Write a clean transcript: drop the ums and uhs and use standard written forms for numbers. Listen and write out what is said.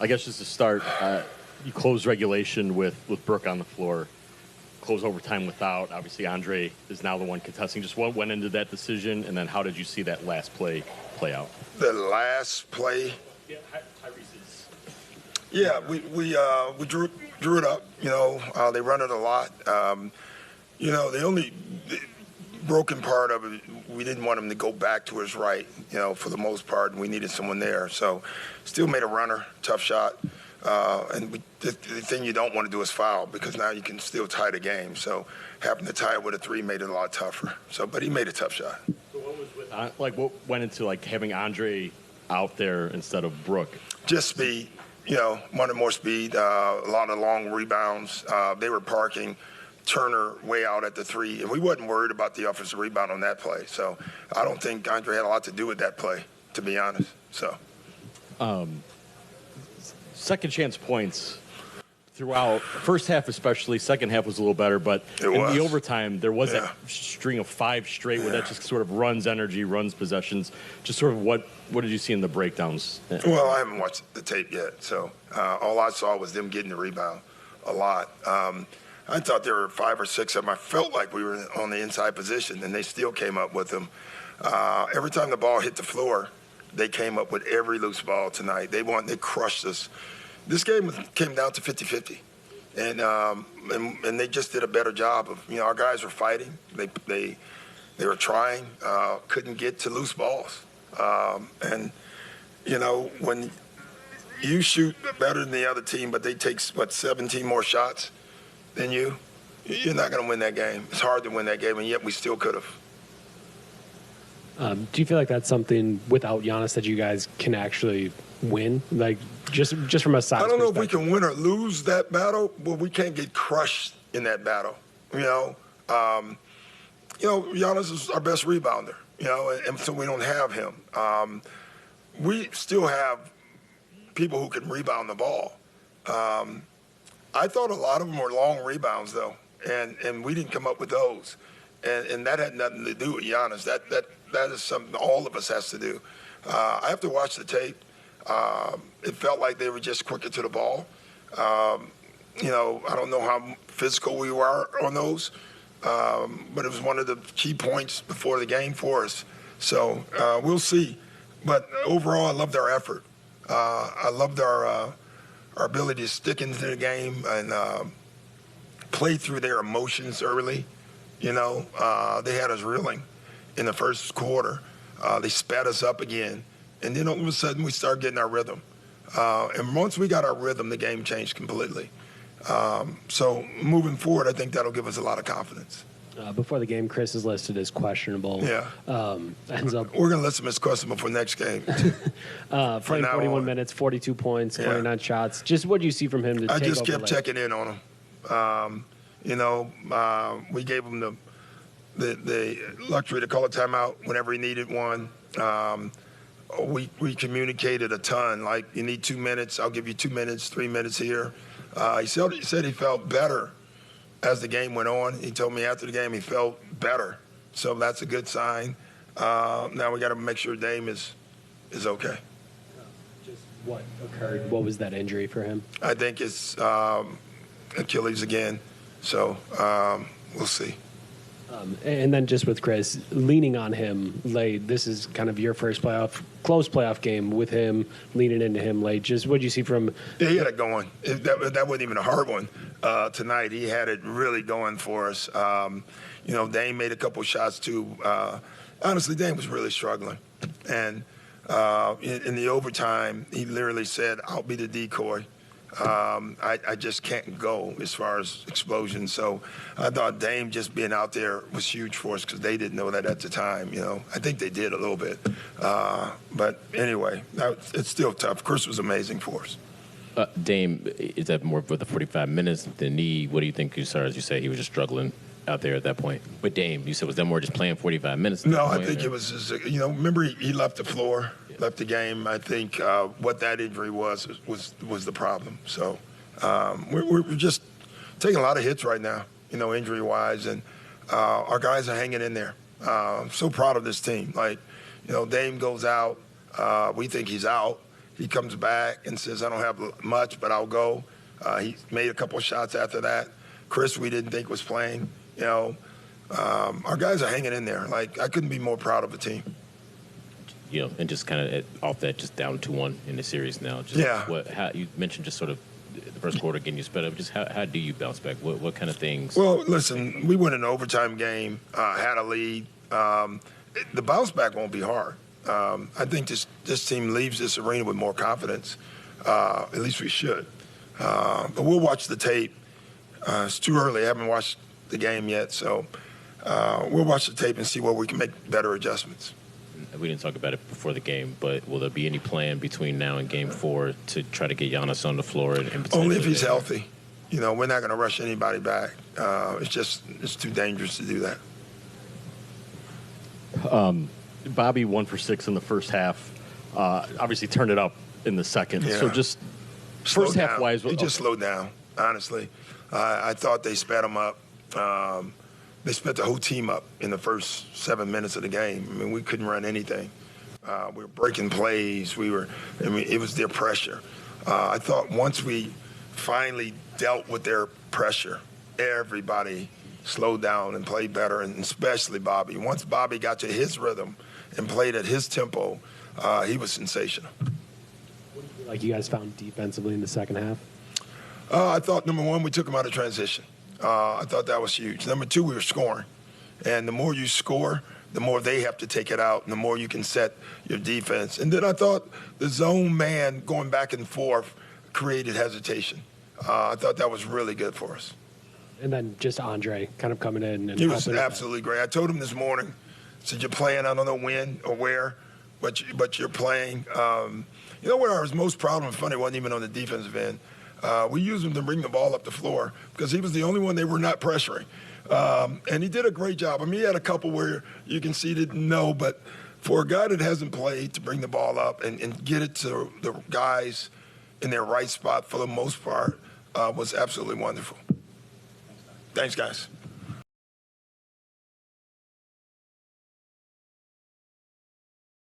I guess just to start, you close regulation with Brook on the floor, close overtime without. Obviously, Andre is now the one contesting. Just what went into that decision, and then how did you see that last play out? The last play? Yeah, Tyrese's. Yeah, we drew it up. They run it a lot. The only broken part of it, we didn't want him to go back to his right, for the most part, and we needed someone there. So still made a runner, tough shot. And the thing you don't want to do is foul, because now you can still tie the game. So having to tie it with a three made it a lot tougher. But he made a tough shot. So what was with, what went into having Andre out there instead of Brook? Just speed. Wanted more speed. A lot of long rebounds. They were parking Turner way out at the three, and we wasn't worried about the offensive rebound on that play. So I don't think Andre had a lot to do with that play, to be honest. So. Second chance points throughout, first half especially, second half was a little better, but in the overtime, there was that string of 5 straight where that just sort of runs energy, runs possessions. Just sort of what did you see in the breakdowns? Well, I haven't watched the tape yet, so all I saw was them getting the rebound a lot. I thought there were 5 or 6 of them. I felt like we were on the inside position, and they still came up with them. Every time the ball hit the floor, they came up with every loose ball tonight. They crushed us. This game came down to 50-50, and they just did a better job of. Our guys were fighting. They were trying. Couldn't get to loose balls. And when you shoot better than the other team, but they take 17 more shots than you're not going to win that game. It's hard to win that game, and yet we still could have. Do you feel like that's something without Giannis that you guys can actually win? Just from a size I don't know if we perspective. can win or lose that battle, but we can't get crushed in that battle. Giannis is our best rebounder, and so we don't have him. We still have people who can rebound the ball. I thought a lot of them were long rebounds, though, and we didn't come up with those. And that had nothing to do with Giannis. That is something all of us has to do. I have to watch the tape. It felt like they were just quicker to the ball. I don't know how physical we were on those, but it was one of the key points before the game for us. So we'll see. But overall, I loved our effort. I loved our ability to stick into the game and play through their emotions early. They had us reeling in the first quarter. They sped us up again. And then all of a sudden we started getting our rhythm. And once we got our rhythm, the game changed completely. So moving forward, I think that'll give us a lot of confidence. Before the game, Chris is listed as questionable. Yeah. Ends up We're going to list him as questionable for next game. playing 41 minutes, 42 points, 29 shots. Just what do you see from him to I take just over kept checking in on him. We gave him the luxury to call a timeout whenever he needed one. We communicated a ton. Like, you need 2 minutes, I'll give you 2 minutes, 3 minutes here. He said he felt better as the game went on. He told me after the game he felt better. So that's a good sign. Now we got to make sure Dame is okay. Just what occurred? What was that injury for him? I think it's Achilles again. So we'll see. And then just with Chris, leaning on him late, this is kind of your first close playoff game with him, leaning into him late. Just what did you see from – Yeah, he had it going. That wasn't even a hard one tonight. He had it really going for us. Dame made a couple shots too. Honestly, Dame was really struggling. And in the overtime, he literally said, I'll be the decoy. I just can't go as far as explosion. So I thought Dame just being out there was huge for us because they didn't know that at the time. I think they did a little bit. But anyway, it's still tough. Chris was amazing for us. Dame, is that more with the 45 minutes than knee? What do you think, as you say, he was just struggling out there at that point? With Dame, you said, was that more just playing 45 minutes? No, I think it was just, remember he left the floor. Left the game. I think what that injury was the problem. So we're just taking a lot of hits right now, injury-wise, and our guys are hanging in there. I'm so proud of this team. Dame goes out. We think he's out. he comes back and says, I don't have much, but I'll go. He made a couple of shots after that. Chris, we didn't think was playing. Our guys are hanging in there. Like, I couldn't be more proud of the team. And just kind of off that, just down 2-1 in the series now. Just how you mentioned just sort of the first quarter getting you sped up. Just how do you bounce back? What kind of things? Well, listen, we won an overtime game, had a lead. The bounce back won't be hard. I think this team leaves this arena with more confidence. At least we should. But we'll watch the tape. It's too early. I haven't watched the game yet, so we'll watch the tape and see where we can make better adjustments. We didn't talk about it before the game, but will there be any plan between now and Game 4 to try to get Giannis on the floor? Only if he's healthy. We're not going to rush anybody back. It's too dangerous to do that. Bobby 1 for 6 in the first half. Obviously turned it up in the second. Yeah. So just first half wise, he just slowed down. Honestly, I thought they sped him up. They sped the whole team up in the first 7 minutes of the game. I mean, we couldn't run anything. We were breaking plays. It was their pressure. I thought once we finally dealt with their pressure, everybody slowed down and played better, and especially Bobby. Once Bobby got to his rhythm and played at his tempo, he was sensational. What do you feel like you guys found defensively in the second half? I thought, number one, we took them out of transition. I thought that was huge. Number two, we were scoring. And the more you score, the more they have to take it out, and the more you can set your defense. And then I thought the zone man going back and forth created hesitation. I thought that was really good for us. And then just Andre kind of coming in. And he was absolutely great. I told him this morning, I said, you're playing, I don't know when or where, but you're playing. Where I was most proud of him, funny, wasn't even on the defensive end. We used him to bring the ball up the floor because he was the only one they were not pressuring. And he did a great job. I mean, he had a couple where you can see didn't know, but for a guy that hasn't played to bring the ball up and get it to the guys in their right spot for the most part was absolutely wonderful. Thanks, guys.